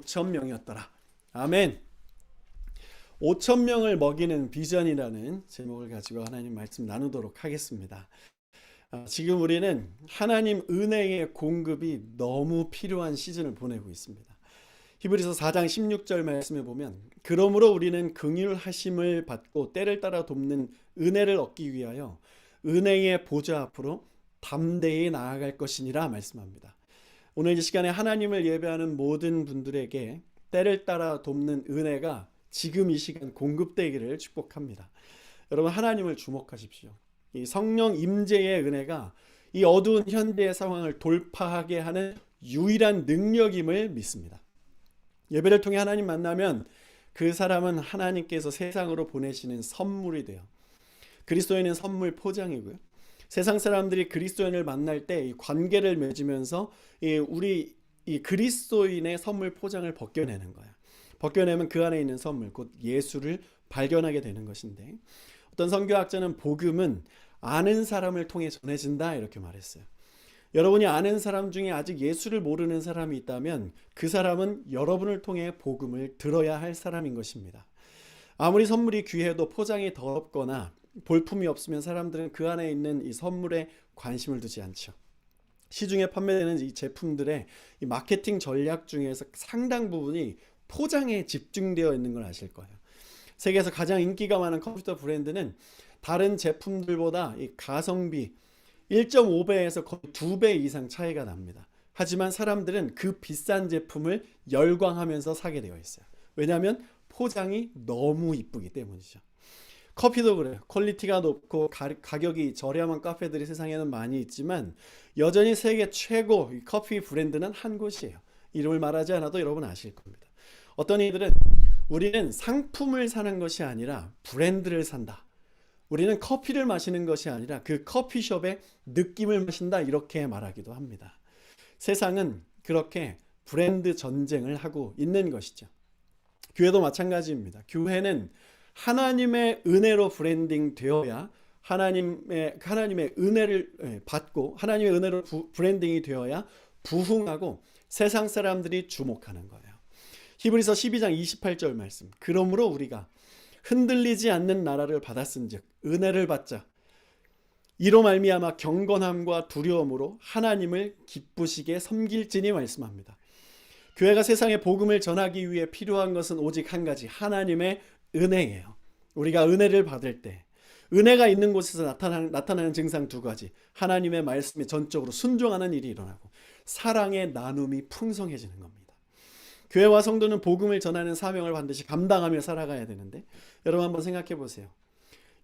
5천 명이었더라. 아멘. 5천 명을 먹이는 비전이라는 제목을 가지고 하나님 말씀 나누도록 하겠습니다. 지금 우리는 하나님 은혜의 공급이 너무 필요한 시즌을 보내고 있습니다. 히브리서 4장 16절 말씀에 보면 그러므로 우리는 긍휼하심을 받고 때를 따라 돕는 은혜를 얻기 위하여 은혜의 보좌 앞으로 담대히 나아갈 것이니라 말씀합니다. 오늘 이 시간에 하나님을 예배하는 모든 분들에게 때를 따라 돕는 은혜가 지금 이 시간 공급되기를 축복합니다. 여러분, 하나님을 주목하십시오. 이 성령 임재의 은혜가 이 어두운 현대의 상황을 돌파하게 하는 유일한 능력임을 믿습니다. 예배를 통해 하나님 만나면 그 사람은 하나님께서 세상으로 보내시는 선물이 돼요. 그리스도인은 선물 포장이고요. 세상 사람들이 그리스도인을 만날 때 이 관계를 맺으면서 우리 이 그리스도인의 선물 포장을 벗겨내는 거예요. 벗겨내면 그 안에 있는 선물, 곧 예수를 발견하게 되는 것인데, 어떤 선교학자는 복음은 아는 사람을 통해 전해진다 이렇게 말했어요. 여러분이 아는 사람 중에 아직 예수를 모르는 사람이 있다면 그 사람은 여러분을 통해 복음을 들어야 할 사람인 것입니다. 아무리 선물이 귀해도 포장이 더럽거나 볼품이 없으면 사람들은 그 안에 있는 이 선물에 관심을 두지 않죠. 시중에 판매되는 이 제품들의 이 마케팅 전략 중에서 상당 부분이 포장에 집중되어 있는 걸 아실 거예요. 세계에서 가장 인기가 많은 컴퓨터 브랜드는 다른 제품들보다 이 가성비 1.5배에서 거의 2배 이상 차이가 납니다. 하지만 사람들은 그 비싼 제품을 열광하면서 사게 되어 있어요. 왜냐하면 포장이 너무 이쁘기 때문이죠. 커피도 그래요. 퀄리티가 높고 가격이 저렴한 카페들이 세상에는 많이 있지만 여전히 세계 최고 커피 브랜드는 한 곳이에요. 이름을 말하지 않아도 여러분 아실 겁니다. 어떤 이들은 우리는 상품을 사는 것이 아니라 브랜드를 산다. 우리는 커피를 마시는 것이 아니라 그 커피숍의 느낌을 마신다 이렇게 말하기도 합니다. 세상은 그렇게 브랜드 전쟁을 하고 있는 것이죠. 교회도 마찬가지입니다. 교회는 하나님의 은혜로 브랜딩 되어야 하나님의 은혜를 받고 하나님의 은혜로 브랜딩이 되어야 부흥하고 세상 사람들이 주목하는 거예요. 히브리서 12장 28절 말씀. 그러므로 우리가 흔들리지 않는 나라를 받았은즉 은혜를 받자. 이로 말미암아 경건함과 두려움으로 하나님을 기쁘시게 섬길지니 말씀합니다. 교회가 세상에 복음을 전하기 위해 필요한 것은 오직 한 가지, 하나님의 은혜예요. 우리가 은혜를 받을 때 은혜가 있는 곳에서 나타나는 증상 두 가지. 하나님의 말씀에 전적으로 순종하는 일이 일어나고 사랑의 나눔이 풍성해지는 겁니다. 교회와 성도는 복음을 전하는 사명을 반드시 감당하며 살아가야 되는데, 여러분 한번 생각해 보세요.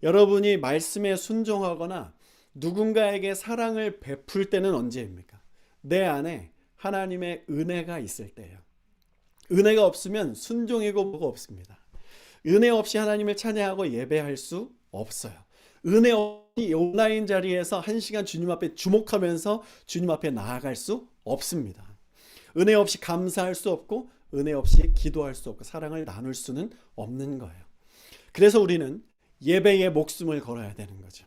여러분이 말씀에 순종하거나 누군가에게 사랑을 베풀 때는 언제입니까? 내 안에 하나님의 은혜가 있을 때예요. 은혜가 없으면 순종이고 뭐가 없습니다. 은혜 없이 하나님을 찬양하고 예배할 수 없어요. 은혜 없이 온라인 자리에서 1시간 주님 앞에 주목하면서 주님 앞에 나아갈 수 없습니다. 은혜 없이 감사할 수 없고 은혜 없이 기도할 수 없고 사랑을 나눌 수는 없는 거예요. 그래서 우리는 예배에 목숨을 걸어야 되는 거죠.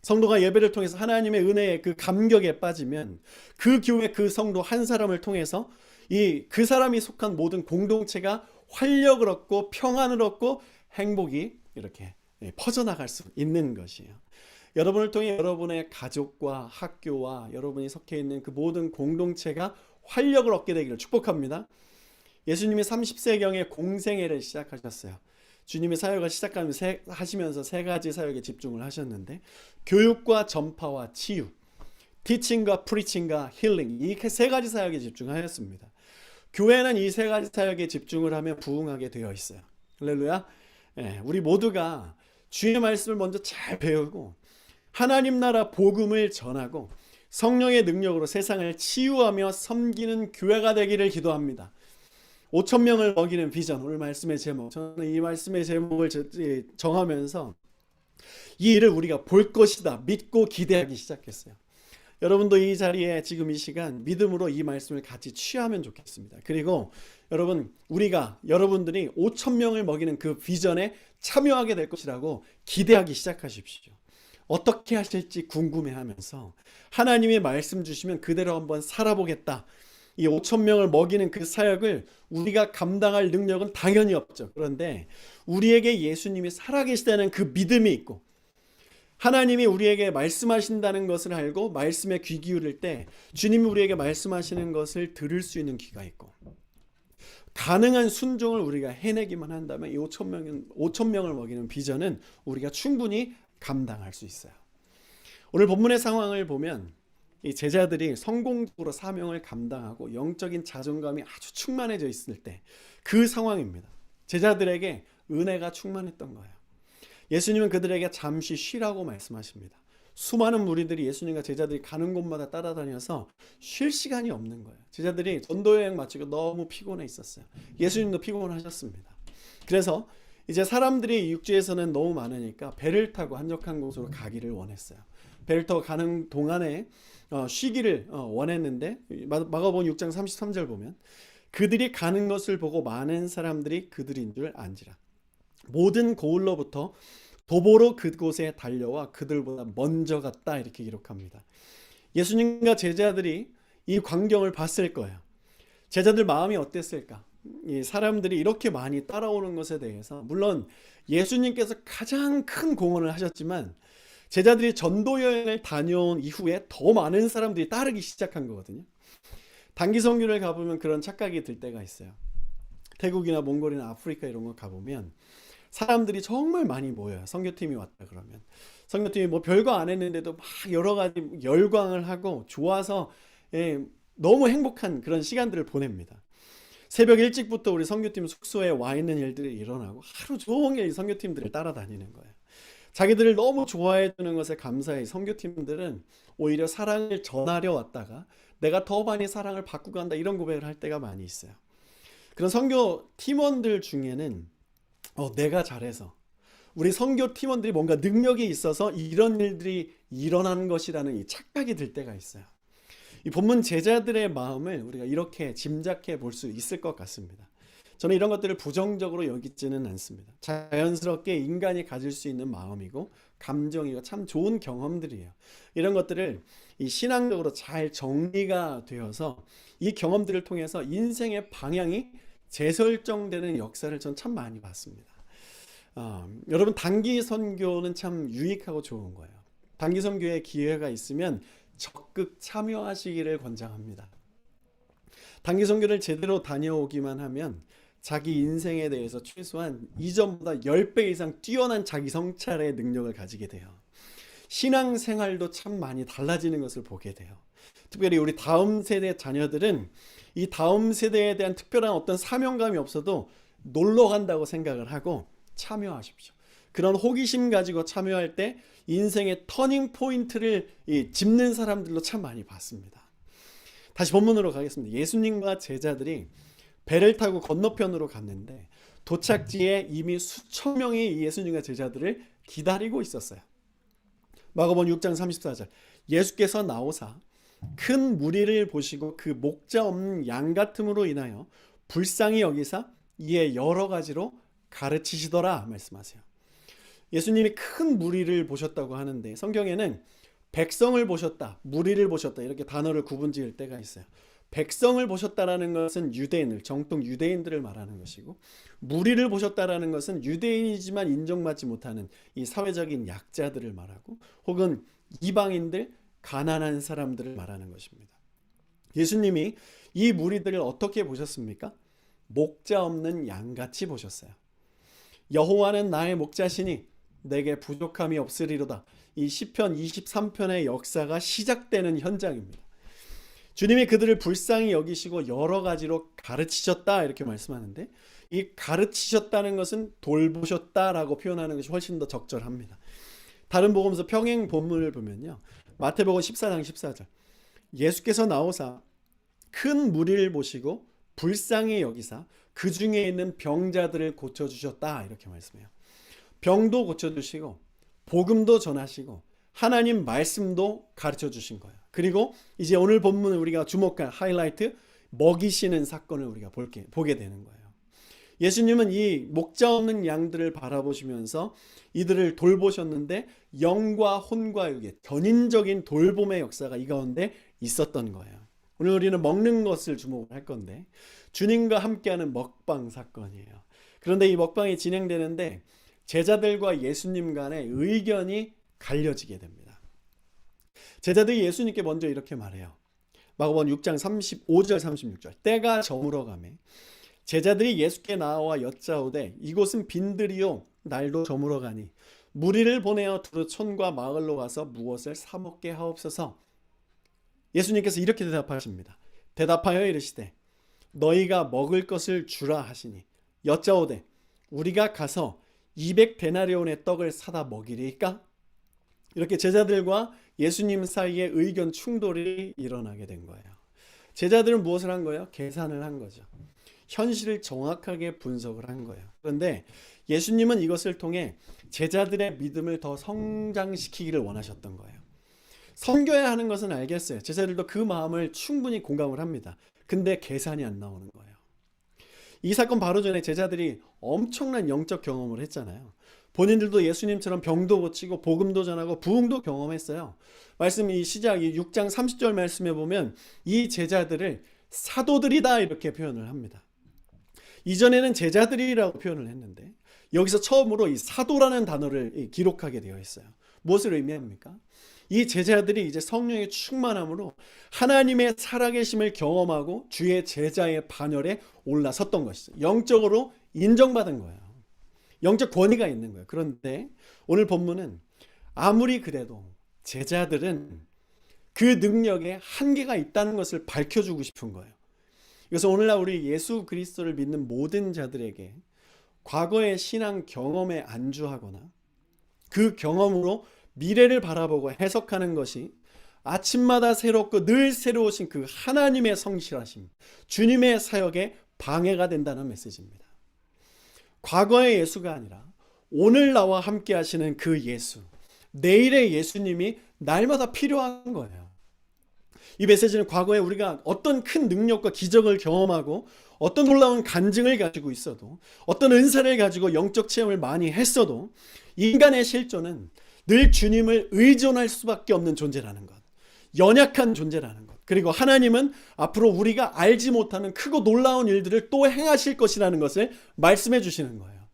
성도가 예배를 통해서 하나님의 은혜의 그 감격에 빠지면 그 교회 그 성도 한 사람을 통해서 그 사람이 속한 모든 공동체가 활력을 얻고 평안을 얻고 행복이 이렇게 퍼져나갈 수 있는 것이에요. 여러분을 통해 여러분의 가족과 학교와 여러분이 속해 있는 그 모든 공동체가 활력을 얻게 되기를 축복합니다. 예수님이 30세경에 공생애를 시작하셨어요. 주님이 사역을 시작하시면서 세 가지 사역에 집중을 하셨는데, 교육과 전파와 치유, 티칭과 프리칭과 힐링, 이 세 가지 사역에 집중하였습니다. 교회는 이 세 가지 사역에 집중을 하면 부흥하게 되어 있어요. 할렐루야. 우리 모두가 주의 말씀을 먼저 잘 배우고 하나님 나라 복음을 전하고 성령의 능력으로 세상을 치유하며 섬기는 교회가 되기를 기도합니다. 5천 명을 먹이는 비전, 오늘 말씀의 제목. 저는 이 말씀의 제목을 정하면서 이 일을 우리가 볼 것이다 믿고 기대하기 시작했어요. 여러분도 이 자리에 지금 이 시간 믿음으로 이 말씀을 같이 취하면 좋겠습니다. 그리고 여러분들이 5천 명을 먹이는 그 비전에 참여하게 될 것이라고 기대하기 시작하십시오. 어떻게 하실지 궁금해하면서 하나님의 말씀 주시면 그대로 한번 살아보겠다. 이 5천 명을 먹이는 그 사역을 우리가 감당할 능력은 당연히 없죠. 그런데 우리에게 예수님이 살아계시다는 그 믿음이 있고 하나님이 우리에게 말씀하신다는 것을 알고 말씀에 귀 기울일 때 주님이 우리에게 말씀하시는 것을 들을 수 있는 귀가 있고 가능한 순종을 우리가 해내기만 한다면 이 5천 명을 먹이는 비전은 우리가 충분히 감당할 수 있어요. 오늘 본문의 상황을 보면 이 제자들이 성공적으로 사명을 감당하고 영적인 자존감이 아주 충만해져 있을 때 그 상황입니다. 제자들에게 은혜가 충만했던 거예요. 예수님은 그들에게 잠시 쉬라고 말씀하십니다. 수많은 무리들이 예수님과 제자들이 가는 곳마다 따라다녀서 쉴 시간이 없는 거예요. 제자들이 전도여행 마치고 너무 피곤해 있었어요. 예수님도 피곤하셨습니다. 그래서 이제 사람들이 육지에서는 너무 많으니까 배를 타고 한적한 곳으로 가기를 원했어요. 배를 타고 가는 동안에 쉬기를 원했는데 마가복음 6장 33절 보면 그들이 가는 것을 보고 많은 사람들이 그들인 줄 안지라. 모든 고을로부터 도보로 그곳에 달려와 그들보다 먼저 갔다 이렇게 기록합니다. 예수님과 제자들이 이 광경을 봤을 거예요. 제자들 마음이 어땠을까? 이 사람들이 이렇게 많이 따라오는 것에 대해서 물론 예수님께서 가장 큰 공헌을 하셨지만 제자들이 전도 여행을 다녀온 이후에 더 많은 사람들이 따르기 시작한 거거든요. 단기 선교를 가보면 그런 착각이 들 때가 있어요. 태국이나 몽골이나 아프리카 이런 거 가보면 사람들이 정말 많이 모여요. 선교팀이 왔다 그러면 선교팀이 뭐 별거 안 했는데도 막 여러 가지 열광을 하고 좋아서 너무 행복한 그런 시간들을 보냅니다. 새벽 일찍부터 우리 선교팀 숙소에 와 있는 일들이 일어나고 하루 종일 선교팀들을 따라다니는 거예요. 자기들을 너무 좋아해 주는 것에 감사해 선교팀들은 오히려 사랑을 전하려 왔다가 내가 더 많이 사랑을 받고 간다 이런 고백을 할 때가 많이 있어요. 그런 선교 팀원들 중에는 내가 잘해서 우리 선교 팀원들이 뭔가 능력이 있어서 이런 일들이 일어나는 것이라는 이 착각이 들 때가 있어요. 이 본문 제자들의 마음을 우리가 이렇게 짐작해 볼 수 있을 것 같습니다. 저는 이런 것들을 부정적으로 여기지는 않습니다. 자연스럽게 인간이 가질 수 있는 마음이고 감정이고 참 좋은 경험들이에요. 이런 것들을 이 신앙적으로 잘 정리가 되어서 이 경험들을 통해서 인생의 방향이 재설정되는 역사를 전 참 많이 봤습니다. 여러분 단기 선교는 참 유익하고 좋은 거예요. 단기 선교에 기회가 있으면 적극 참여하시기를 권장합니다. 단기 선교를 제대로 다녀오기만 하면 자기 인생에 대해서 최소한 이전보다 10배 이상 뛰어난 자기 성찰의 능력을 가지게 돼요. 신앙생활도 참 많이 달라지는 것을 보게 돼요. 특별히 우리 다음 세대 자녀들은 이 다음 세대에 대한 특별한 어떤 사명감이 없어도 놀러 간다고 생각을 하고 참여하십시오. 그런 호기심 가지고 참여할 때 인생의 터닝 포인트를 짚는 사람들로 참 많이 봤습니다. 다시 본문으로 가겠습니다. 예수님과 제자들이 배를 타고 건너편으로 갔는데 도착지에 이미 수천 명이 예수님과 제자들을 기다리고 있었어요. 마가복음 6장 34절 예수께서 나오사 큰 무리를 보시고 그 목자 없는 양 같음으로 인하여 불쌍히 여기사 이에 여러 가지로 가르치시더라 말씀하세요. 예수님이 큰 무리를 보셨다고 하는데 성경에는 백성을 보셨다, 무리를 보셨다 이렇게 단어를 구분 지을 때가 있어요. 백성을 보셨다라는 것은 유대인을, 정통 유대인들을 말하는 것이고 무리를 보셨다라는 것은 유대인이지만 인정받지 못하는 이 사회적인 약자들을 말하고 혹은 이방인들, 가난한 사람들을 말하는 것입니다. 예수님이 이 무리들을 어떻게 보셨습니까? 목자 없는 양같이 보셨어요. 여호와는 나의 목자시니 내게 부족함이 없으리로다. 이 시편 23편의 역사가 시작되는 현장입니다. 주님이 그들을 불쌍히 여기시고 여러 가지로 가르치셨다 이렇게 말씀하는데 이 가르치셨다는 것은 돌보셨다라고 표현하는 것이 훨씬 더 적절합니다. 다른 복음서 평행 본문을 보면요. 마태복음 14장 14절 예수께서 나오사 큰 무리를 보시고 불쌍히 여기사 그 중에 있는 병자들을 고쳐주셨다 이렇게 말씀해요. 병도 고쳐주시고 복음도 전하시고 하나님 말씀도 가르쳐 주신 거예요. 그리고 이제 오늘 본문을 우리가 주목할 하이라이트 먹이시는 사건을 우리가 보게 되는 거예요. 예수님은 이 목자 없는 양들을 바라보시면서 이들을 돌보셨는데 영과 혼과 육의 전인적인 돌봄의 역사가 이 가운데 있었던 거예요. 오늘 우리는 먹는 것을 주목을 할 건데 주님과 함께하는 먹방 사건이에요. 그런데 이 먹방이 진행되는데 제자들과 예수님 간의 의견이 갈려지게 됩니다. 제자들이 예수님께 먼저 이렇게 말해요. 마가복음 6장 35절 36절. 때가 저물어 가매 제자들이 예수께 나와 여짜오되 이곳은 빈들이요 날도 저물어 가니 무리를 보내어 두루 촌과 마을로 가서 무엇을 사 먹게 하옵소서. 예수님께서 이렇게 대답하십니다. 대답하여 이르시되 너희가 먹을 것을 주라 하시니 여짜오되 우리가 가서 200데나리온의 떡을 사다 먹이리까? 이렇게 제자들과 예수님 사이에 의견 충돌이 일어나게 된 거예요. 제자들은 무엇을 한 거예요? 계산을 한 거죠. 현실을 정확하게 분석을 한 거예요. 그런데 예수님은 이것을 통해 제자들의 믿음을 더 성장시키기를 원하셨던 거예요. 섬겨야 하는 것은 알겠어요. 제자들도 그 마음을 충분히 공감을 합니다. 근데 계산이 안 나오는 거예요. 이 사건 바로 전에 제자들이 엄청난 영적 경험을 했잖아요. 본인들도 예수님처럼 병도 고치고 복음도 전하고 부흥도 경험했어요. 말씀 이 시작 이 6장 30절 말씀에 보면 이 제자들을 사도들이다 이렇게 표현을 합니다. 이전에는 제자들이라고 표현을 했는데 여기서 처음으로 이 사도라는 단어를 기록하게 되어 있어요. 무엇을 의미합니까? 이 제자들이 이제 성령의 충만함으로 하나님의 살아계심을 경험하고 주의 제자의 반열에 올라섰던 것이죠. 영적으로 인정받은 거예요. 영적 권위가 있는 거예요. 그런데 오늘 본문은 아무리 그래도 제자들은 그 능력에 한계가 있다는 것을 밝혀주고 싶은 거예요. 그래서 오늘날 우리 예수 그리스도를 믿는 모든 자들에게 과거의 신앙 경험에 안주하거나 그 경험으로 미래를 바라보고 해석하는 것이 아침마다 새롭고 늘 새로우신 그 하나님의 성실하심, 주님의 사역에 방해가 된다는 메시지입니다. 과거의 예수가 아니라 오늘 나와 함께 하시는 그 예수, 내일의 예수님이 날마다 필요한 거예요. 이 메시지는 과거에 우리가 어떤 큰 능력과 기적을 경험하고 어떤 놀라운 간증을 가지고 있어도 어떤 은사를 가지고 영적 체험을 많이 했어도 인간의 실존은 늘 주님을 의존할 수밖에 없는 존재라는 것, 연약한 존재라는 것, 그리고 하나님은 앞으로 우리가 알지 못하는 크고 놀라운 일들을 또 행하실 것이라는 것을 말씀해 주시는 거예요.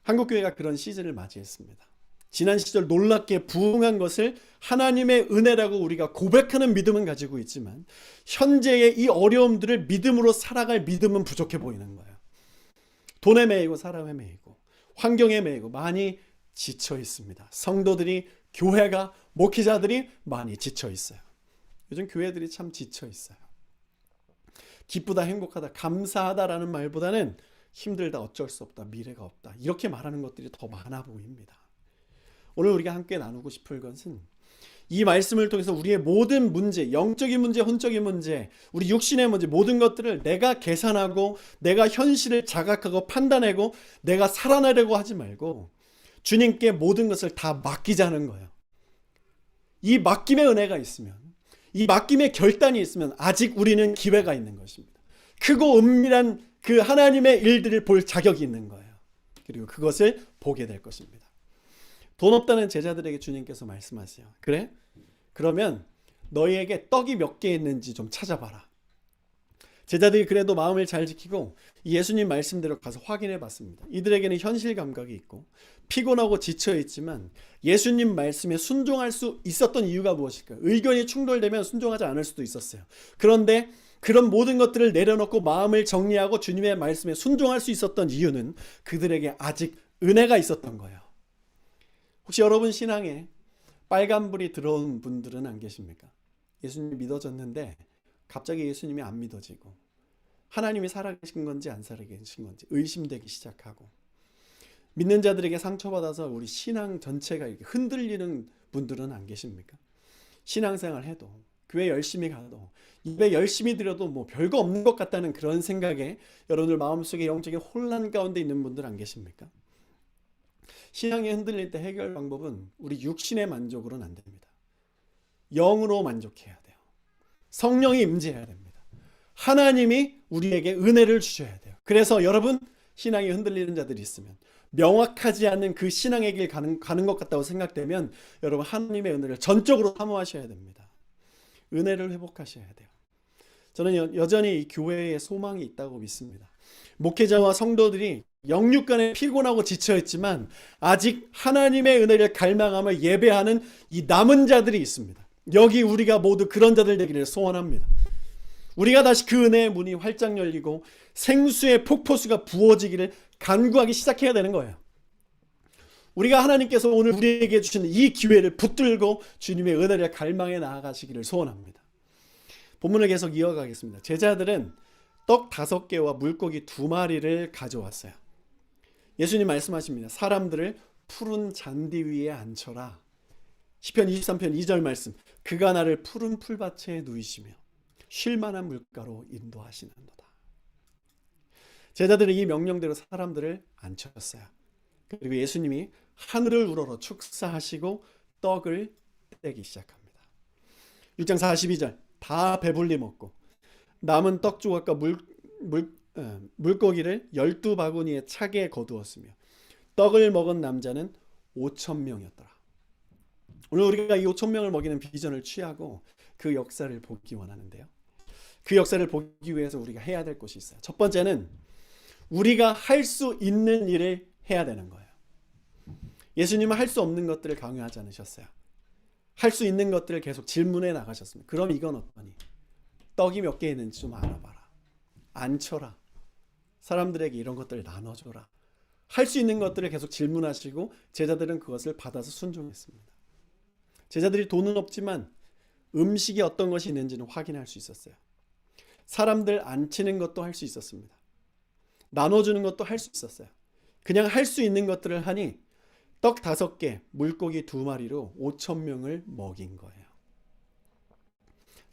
한국교회가 그런 시즌을 맞이했습니다. 지난 시절 놀랍게 부흥한 것을 하나님의 은혜라고 우리가 고백하는 믿음은 가지고 있지만 현재의 이 어려움들을 믿음으로 살아갈 믿음은 부족해 보이는 거예요. 돈에 매이고 사람에 매이고 환경에 매이고 많이 지쳐 있습니다. 성도들이, 교회가, 목회자들이 많이 지쳐 있어요. 요즘 교회들이 참 지쳐 있어요. 기쁘다, 행복하다, 감사하다라는 말보다는 힘들다, 어쩔 수 없다, 미래가 없다 이렇게 말하는 것들이 더 많아 보입니다. 오늘 우리가 함께 나누고 싶을 것은 이 말씀을 통해서 우리의 모든 문제, 영적인 문제, 혼적인 문제, 우리 육신의 문제 모든 것들을 내가 계산하고 내가 현실을 자각하고 판단하고 내가 살아나려고 하지 말고 주님께 모든 것을 다 맡기자는 거예요. 이 맡김의 은혜가 있으면, 이 맡김의 결단이 있으면 아직 우리는 기회가 있는 것입니다. 크고 은밀한 그 하나님의 일들을 볼 자격이 있는 거예요. 그리고 그것을 보게 될 것입니다. 돈 없다는 제자들에게 주님께서 말씀하세요. 그래? 그러면 너희에게 떡이 몇 개 있는지 좀 찾아봐라. 제자들이 그래도 마음을 잘 지키고 예수님 말씀대로 가서 확인해 봤습니다. 이들에게는 현실 감각이 있고 피곤하고 지쳐 있지만 예수님 말씀에 순종할 수 있었던 이유가 무엇일까요? 의견이 충돌되면 순종하지 않을 수도 있었어요. 그런데 그런 모든 것들을 내려놓고 마음을 정리하고 주님의 말씀에 순종할 수 있었던 이유는 그들에게 아직 은혜가 있었던 거예요. 혹시 여러분 신앙에 빨간불이 들어온 분들은 안 계십니까? 예수님이 믿어졌는데 갑자기 예수님이 안 믿어지고 하나님이 살아계신 건지 안 살아계신 건지 의심되기 시작하고 믿는 자들에게 상처받아서 우리 신앙 전체가 이렇게 흔들리는 분들은 안 계십니까? 신앙생활 해도 교회 열심히 가도 입에 열심히 드려도 뭐 별거 없는 것 같다는 그런 생각에 여러분들 마음속에 영적인 혼란 가운데 있는 분들 안 계십니까? 신앙이 흔들릴 때 해결 방법은 우리 육신의 만족으로는 안 됩니다. 영으로 만족해야 돼요. 성령이 임재해야 됩니다. 하나님이 우리에게 은혜를 주셔야 돼요. 그래서 여러분 신앙이 흔들리는 자들이 있으면 명확하지 않는 그 신앙의 길 가는 것 같다고 생각되면 여러분 하나님의 은혜를 전적으로 사모하셔야 됩니다. 은혜를 회복하셔야 돼요. 저는 여전히 이 교회에 소망이 있다고 믿습니다. 목회자와 성도들이 영육간에 피곤하고 지쳐있지만 아직 하나님의 은혜를 갈망하며 예배하는 이 남은 자들이 있습니다. 여기 우리가 모두 그런 자들 되기를 소원합니다. 우리가 다시 그 은혜의 문이 활짝 열리고 생수의 폭포수가 부어지기를 간구하기 시작해야 되는 거예요. 우리가 하나님께서 오늘 우리에게 주시는 이 기회를 붙들고 주님의 은혜를 갈망해 나아가시기를 소원합니다. 본문을 계속 이어가겠습니다. 제자들은 떡 5개와 물고기 2마리를 가져왔어요. 예수님 말씀하십니다. 사람들을 푸른 잔디 위에 앉혀라. 시편 23편 2절 말씀. 그가 나를 푸른 풀밭에 누이시며 쉴만한 물가로 인도하시는도다. 제자들은 이 명령대로 사람들을 앉혔어요. 그리고 예수님이 하늘을 우러러 축사하시고 떡을 떼기 시작합니다. 6장 42절. 다 배불리 먹고 남은 떡 조각과 물고기를 12바구니에 차게 거두었으며 떡을 먹은 남자는 5,000명이었더라. 오늘 우리가 이 5,000명을 먹이는 비전을 취하고 그 역사를 보기 원하는데요. 그 역사를 보기 위해서 우리가 해야 될 것이 있어요. 첫 번째는 우리가 할 수 있는 일을 해야 되는 거예요. 예수님은 할 수 없는 것들을 강요하지 않으셨어요. 할 수 있는 것들을 계속 질문해 나가셨습니다. 그럼 이건 어떠니? 떡이 몇 개 있는지 좀 알아봐라. 앉혀라. 사람들에게 이런 것들을 나눠줘라. 할 수 있는 것들을 계속 질문하시고 제자들은 그것을 받아서 순종했습니다. 제자들이 돈은 없지만 음식이 어떤 것이 있는지는 확인할 수 있었어요. 사람들 앉히는 것도 할 수 있었습니다. 나눠주는 것도 할 수 있었어요. 그냥 할 수 있는 것들을 하니 떡 5개, 물고기 2마리로 5,000명을 먹인 거예요.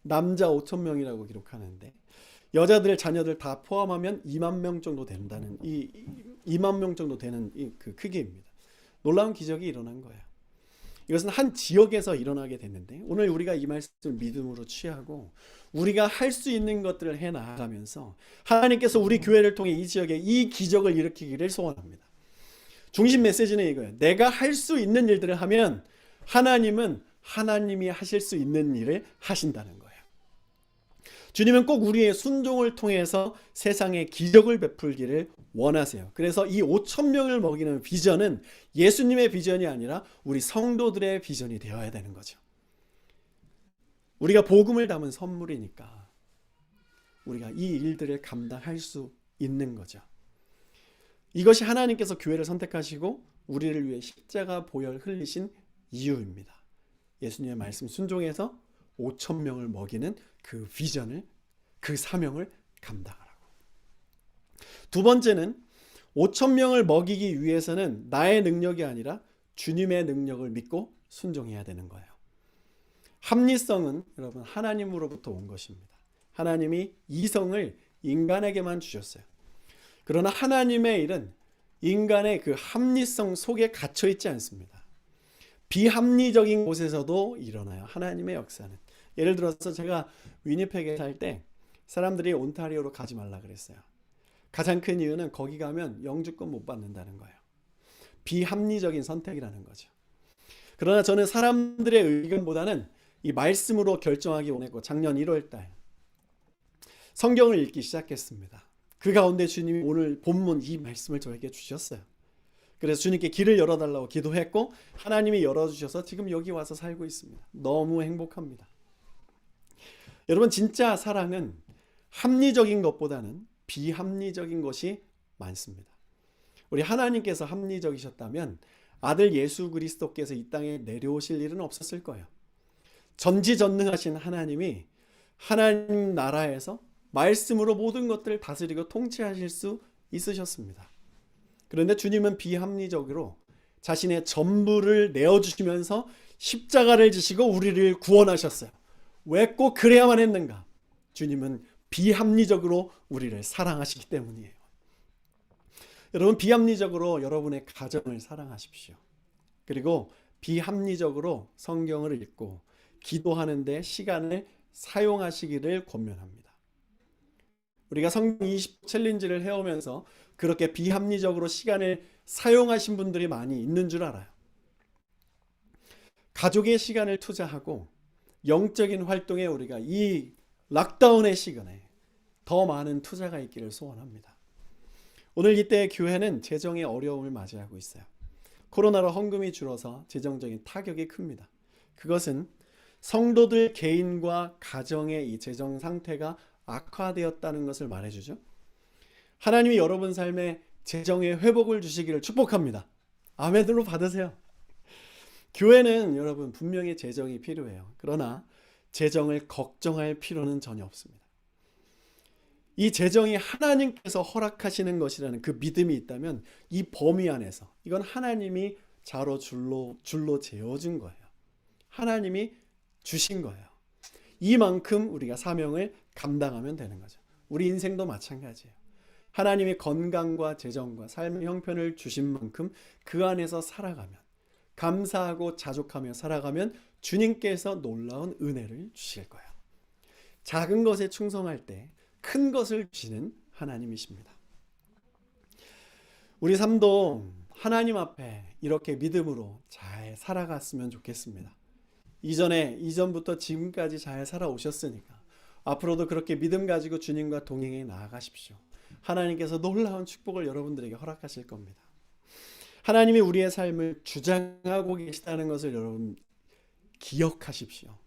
남자 5,000명이라고 기록하는데 여자들, 자녀들 다 포함하면 2만 명 정도 된다는 2만 명 정도 되는 그 크기입니다. 놀라운 기적이 일어난 거예요. 이것은 한 지역에서 일어나게 됐는데 오늘 우리가 이 말씀을 믿음으로 취하고 우리가 할 수 있는 것들을 해 나가면서 하나님께서 우리 교회를 통해 이 지역에 이 기적을 일으키기를 소원합니다. 중심 메시지는 이거예요. 내가 할 수 있는 일들을 하면 하나님은 하나님이 하실 수 있는 일을 하신다는 거예요. 주님은 꼭 우리의 순종을 통해서 세상에 기적을 베풀기를 원하세요. 그래서 이 5,000명을 먹이는 비전은 예수님의 비전이 아니라 우리 성도들의 비전이 되어야 되는 거죠. 우리가 복음을 담은 선물이니까 우리가 이 일들을 감당할 수 있는 거죠. 이것이 하나님께서 교회를 선택하시고 우리를 위해 십자가 보혈 흘리신 이유입니다. 예수님의 말씀 순종해서 5,000명을 먹이는 그 비전을, 그 사명을 감당하라고. 두 번째는 5,000명을 먹이기 위해서는 나의 능력이 아니라 주님의 능력을 믿고 순종해야 되는 거예요. 합리성은 여러분 하나님으로부터 온 것입니다. 하나님이 이성을 인간에게만 주셨어요. 그러나 하나님의 일은 인간의 그 합리성 속에 갇혀 있지 않습니다. 비합리적인 곳에서도 일어나요. 하나님의 역사는. 예를 들어서 제가 위니펙에 살 때 사람들이 온타리오로 가지 말라 그랬어요. 가장 큰 이유는 거기 가면 영주권 못 받는다는 거예요. 비합리적인 선택이라는 거죠. 그러나 저는 사람들의 의견보다는 이 말씀으로 결정하기 원했고 작년 1월 달 성경을 읽기 시작했습니다. 그 가운데 주님이 오늘 본문 이 말씀을 저에게 주셨어요. 그래서 주님께 길을 열어달라고 기도했고 하나님이 열어주셔서 지금 여기 와서 살고 있습니다. 너무 행복합니다. 여러분 진짜 사랑은 합리적인 것보다는 비합리적인 것이 많습니다. 우리 하나님께서 합리적이셨다면 아들 예수 그리스도께서 이 땅에 내려오실 일은 없었을 거예요. 전지전능하신 하나님이 하나님 나라에서 말씀으로 모든 것들을 다스리고 통치하실 수 있으셨습니다. 그런데 주님은 비합리적으로 자신의 전부를 내어주시면서 십자가를 지시고 우리를 구원하셨어요. 왜 꼭 그래야만 했는가? 주님은 비합리적으로 우리를 사랑하시기 때문이에요. 여러분 비합리적으로 여러분의 가정을 사랑하십시오. 그리고 비합리적으로 성경을 읽고 기도하는 데 시간을 사용하시기를 권면합니다. 우리가 성경 20 챌린지를 해오면서 그렇게 비합리적으로 시간을 사용하신 분들이 많이 있는 줄 알아요. 가족의 시간을 투자하고 영적인 활동에 우리가 이 락다운의 시간에 더 많은 투자가 있기를 소원합니다. 오늘 이때 교회는 재정의 어려움을 맞이하고 있어요. 코로나로 헌금이 줄어서 재정적인 타격이 큽니다. 그것은 성도들 개인과 가정의 이 재정 상태가 악화되었다는 것을 말해주죠. 하나님이 여러분 삶에 재정의 회복을 주시기를 축복합니다. 아멘으로 받으세요. 교회는 여러분 분명히 재정이 필요해요. 그러나 재정을 걱정할 필요는 전혀 없습니다. 이 재정이 하나님께서 허락하시는 것이라는 그 믿음이 있다면 이 범위 안에서 이건 하나님이 자로 줄로 재어준 거예요. 하나님이 주신 거예요. 이만큼 우리가 사명을 감당하면 되는 거죠. 우리 인생도 마찬가지예요. 하나님이 건강과 재정과 삶의 형편을 주신 만큼 그 안에서 살아가면, 감사하고 자족하며 살아가면 주님께서 놀라운 은혜를 주실 거예요. 작은 것에 충성할 때 큰 것을 주시는 하나님이십니다. 우리 삶도 하나님 앞에 이렇게 믿음으로 잘 살아갔으면 좋겠습니다. 이전부터 지금까지 잘 살아오셨으니까 앞으로도 그렇게 믿음 가지고 주님과 동행해 나아가십시오. 하나님께서 놀라운 축복을 여러분들에게 허락하실 겁니다. 하나님이 우리의 삶을 주장하고 계시다는 것을 여러분 기억하십시오.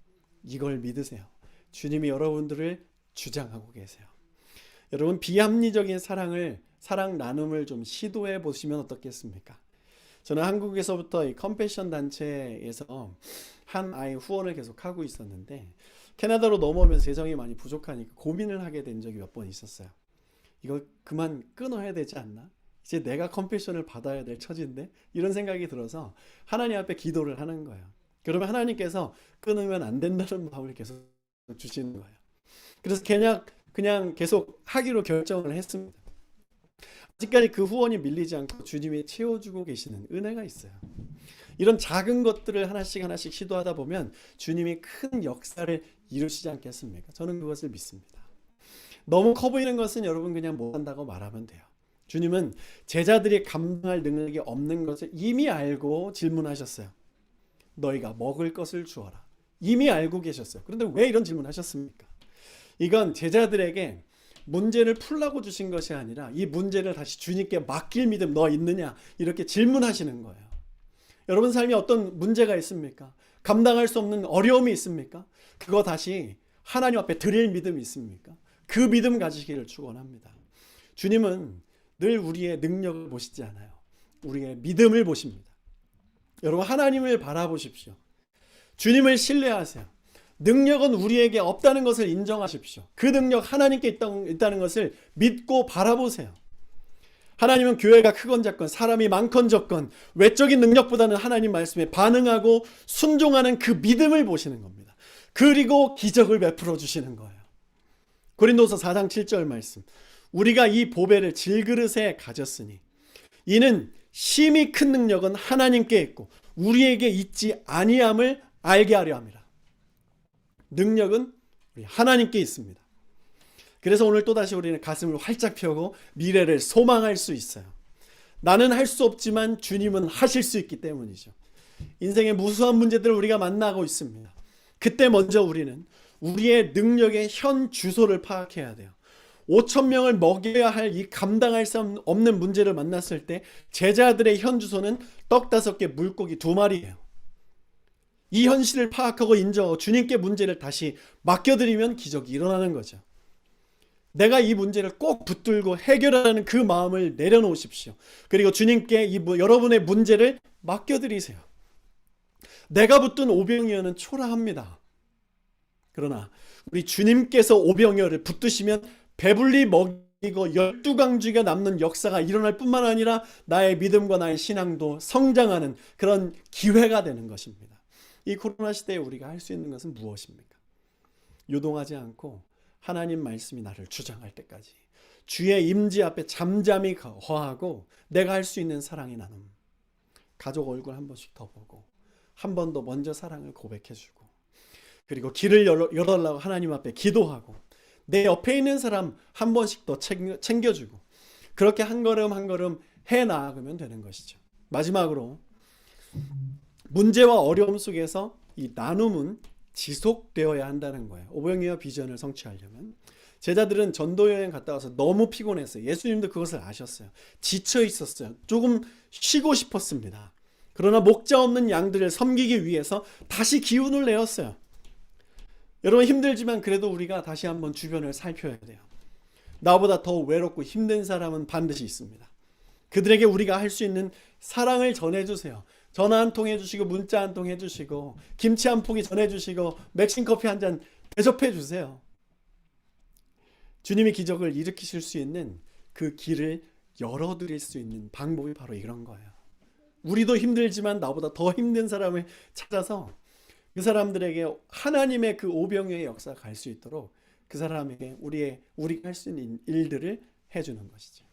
이걸 믿으세요. 주님이 여러분들을 주장하고 계세요. 여러분 비합리적인 사랑 나눔을 좀 시도해 보시면 어떻겠습니까? 저는 한국에서부터 이 컴패션 단체에서 한 아이 후원을 계속 하고 있었는데 캐나다로 넘어오면서 재정이 많이 부족하니까 고민을 하게 된 적이 몇 번 있었어요. 이걸 그만 끊어야 되지 않나? 이제 내가 컴패션을 받아야 될 처지인데? 이런 생각이 들어서 하나님 앞에 기도를 하는 거예요. 그러면 하나님께서 끊으면 안 된다는 마음을 계속 주시는 거예요. 그래서 그냥 계속 하기로 결정을 했습니다. 아직까지 그 후원이 밀리지 않고 주님이 채워주고 계시는 은혜가 있어요. 이런 작은 것들을 하나씩 시도하다 보면 주님이 큰 역사를 이루시지 않겠습니까? 저는 그것을 믿습니다. 너무 커 보이는 것은 여러분 그냥 못한다고 말하면 돼요. 주님은 제자들이 감당할 능력이 없는 것을 이미 알고 질문하셨어요. 너희가 먹을 것을 주어라. 이미 알고 계셨어요. 그런데 왜 이런 질문하셨습니까? 이건 제자들에게 문제를 풀라고 주신 것이 아니라 이 문제를 다시 주님께 맡길 믿음 너 있느냐 이렇게 질문하시는 거예요. 여러분 삶에 어떤 문제가 있습니까? 감당할 수 없는 어려움이 있습니까? 그거 다시 하나님 앞에 드릴 믿음이 있습니까? 그 믿음 가지기를 축원합니다. 주님은 늘 우리의 능력을 보시지 않아요. 우리의 믿음을 보십니다. 여러분 하나님을 바라보십시오. 주님을 신뢰하세요. 능력은 우리에게 없다는 것을 인정하십시오. 그 능력 하나님께 있다는 것을 믿고 바라보세요. 하나님은 교회가 크건 작건 사람이 많건 적건 외적인 능력보다는 하나님 말씀에 반응하고 순종하는 그 믿음을 보시는 겁니다. 그리고 기적을 베풀어 주시는 거예요. 고린도서 4장 7절 말씀. 우리가 이 보배를 질그릇에 가졌으니 이는 심히 큰 능력은 하나님께 있고 우리에게 있지 아니함을 알게 하려 함이라. 능력은 우리 하나님께 있습니다. 그래서 오늘 또다시 우리는 가슴을 활짝 펴고 미래를 소망할 수 있어요. 나는 할 수 없지만 주님은 하실 수 있기 때문이죠. 인생의 무수한 문제들을 우리가 만나고 있습니다. 그때 먼저 우리는 우리의 능력의 현 주소를 파악해야 돼요. 5천 명을 먹여야 할 이 감당할 수 없는 문제를 만났을 때 제자들의 현 주소는 떡 5개 물고기 2마리예요. 이 현실을 파악하고 인정하고 주님께 문제를 다시 맡겨드리면 기적이 일어나는 거죠. 내가 이 문제를 꼭 붙들고 해결하라는 그 마음을 내려놓으십시오. 그리고 주님께 여러분의 문제를 맡겨드리세요. 내가 붙든 오병이어는 초라합니다. 그러나 우리 주님께서 오병이어를 붙드시면 배불리 먹이고 12강주가 남는 역사가 일어날 뿐만 아니라 나의 믿음과 나의 신앙도 성장하는 그런 기회가 되는 것입니다. 이 코로나 시대에 우리가 할 수 있는 것은 무엇입니까? 요동하지 않고 하나님 말씀이 나를 주장할 때까지 주의 임재 앞에 잠잠히 거하고 내가 할 수 있는 사랑의 나눔, 가족 얼굴 한 번씩 더 보고 한 번 더 먼저 사랑을 고백해주고 그리고 길을 열어달라고 하나님 앞에 기도하고 내 옆에 있는 사람 한 번씩 더 챙겨주고 그렇게 한 걸음 한 걸음 해나가면 되는 것이죠. 마지막으로 문제와 어려움 속에서 이 나눔은 지속되어야 한다는 거예요. 오병이어 비전을 성취하려면. 제자들은 전도여행 갔다 와서 너무 피곤했어요. 예수님도 그것을 아셨어요. 지쳐 있었어요. 조금 쉬고 싶었습니다. 그러나 목자 없는 양들을 섬기기 위해서 다시 기운을 내었어요. 여러분, 힘들지만 그래도 우리가 다시 한번 주변을 살펴야 돼요. 나보다 더 외롭고 힘든 사람은 반드시 있습니다. 그들에게 우리가 할 수 있는 사랑을 전해주세요. 전화 한 통 해주시고, 문자 한 통 해주시고, 김치 한 포기 전해주시고, 맥심 커피 한 잔 대접해 주세요. 주님이 기적을 일으키실 수 있는 그 길을 열어드릴 수 있는 방법이 바로 이런 거예요. 우리도 힘들지만 나보다 더 힘든 사람을 찾아서 그 사람들에게 하나님의 그 오병이어의 역사가 갈 수 있도록 그 사람에게 우리가 할 수 있는 일들을 해주는 것이죠.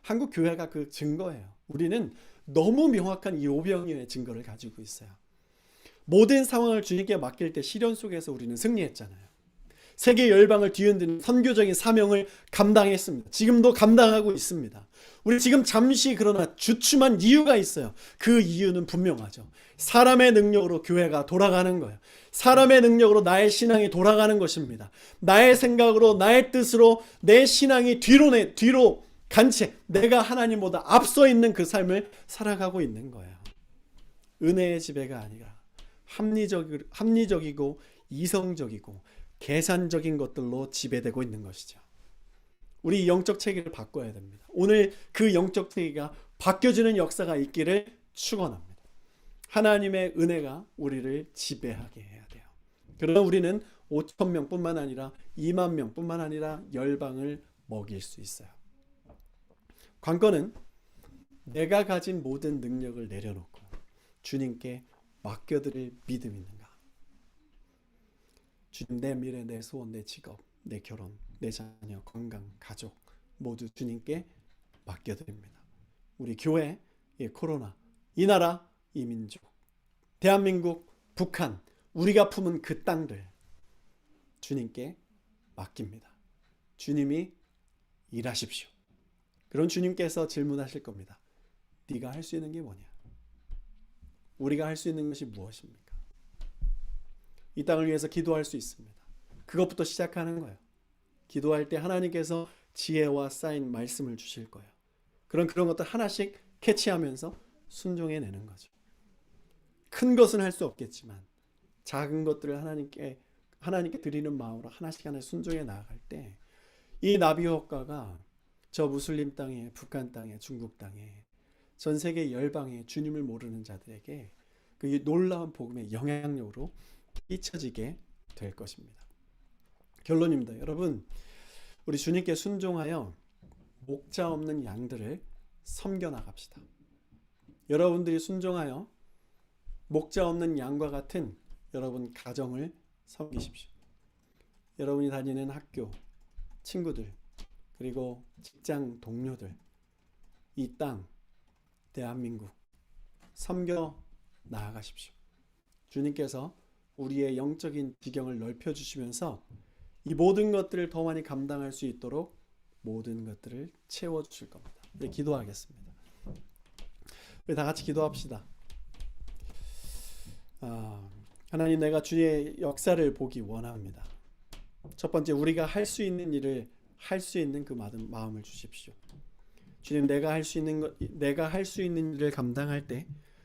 한국 교회가 그 증거예요. 우리는 너무 명확한 이 오병이어의 증거를 가지고 있어요. 모든 상황을 주님께 맡길 때 시련 속에서 우리는 승리했잖아요. 세계 열방을 뒤흔드는 선교적인 사명을 감당했습니다. 지금도 감당하고 있습니다. 우리 지금 잠시 그러나 주춤한 이유가 있어요. 그 이유는 분명하죠. 사람의 능력으로 교회가 돌아가는 거예요. 사람의 능력으로 나의 신앙이 돌아가는 것입니다. 나의 생각으로, 나의 뜻으로 내 신앙이 뒤로 간 채 내가 하나님보다 앞서 있는 그 삶을 살아가고 있는 거예요. 은혜의 지배가 아니라 합리적이고 이성적이고 계산적인 것들로 지배되고 있는 것이죠. 우리 영적 체계를 바꿔야 됩니다. 오늘 그 영적 체계가 바뀌어지는 역사가 있기를 축원합니다. 하나님의 은혜가 우리를 지배하게 해야 돼요. 그러나 우리는 5,000명뿐만 아니라 2만 명뿐만 아니라 열방을 먹일 수 있어요. 관건은 내가 가진 모든 능력을 내려놓고 주님께 맡겨드릴 믿음이 있는가. 주님, 내 미래, 내 소원, 내 직업, 내 결혼, 내 자녀, 건강, 가족 모두 주님께 맡겨드립니다. 우리 교회, 코로나, 이 나라, 이 민족, 대한민국, 북한, 우리가 품은 그 땅들 주님께 맡깁니다. 주님이 일하십시오. 그런 주님께서 질문하실 겁니다. 네가 할 수 있는 게 뭐냐? 우리가 할 수 있는 것이 무엇입니까? 이 땅을 위해서 기도할 수 있습니다. 그것부터 시작하는 거예요. 기도할 때 하나님께서 지혜와 쌓인 말씀을 주실 거예요. 그런 것들 하나씩 캐치하면서 순종해내는 거죠. 큰 것은 할 수 없겠지만 작은 것들을 하나님께 드리는 마음으로 하나씩 순종해 나아갈 때 이 나비 효과가 저 무슬림 땅에, 북한 땅에, 중국 땅에, 전 세계 열방에 주님을 모르는 자들에게 그 놀라운 복음의 영향력으로 잊혀지게 될 것입니다. 결론입니다. 여러분, 우리 주님께 순종하여 목자 없는 양들을 섬겨나갑시다. 여러분들이 순종하여 목자 없는 양과 같은 여러분 가정을 섬기십시오. 여러분이 다니는 학교, 친구들, 그리고 직장 동료들, 이 땅, 대한민국 섬겨 나아가십시오. 주님께서 우리의 영적인 지경을 넓혀주시면서 이 모든 것들을 더 많이 감당할 수 있도록 모든 것들을 채워주실 겁니다. 네, 기도하겠습니다. 우리 다 같이 기도합시다. 하나님, 내가 주의 역사를 보기 원합니다. 첫 번째, 우리가 할 수 있는 일을 할 수 있는 그 마음을 주십시오. 주님, 내가 할 수 있는 일을 감당할 때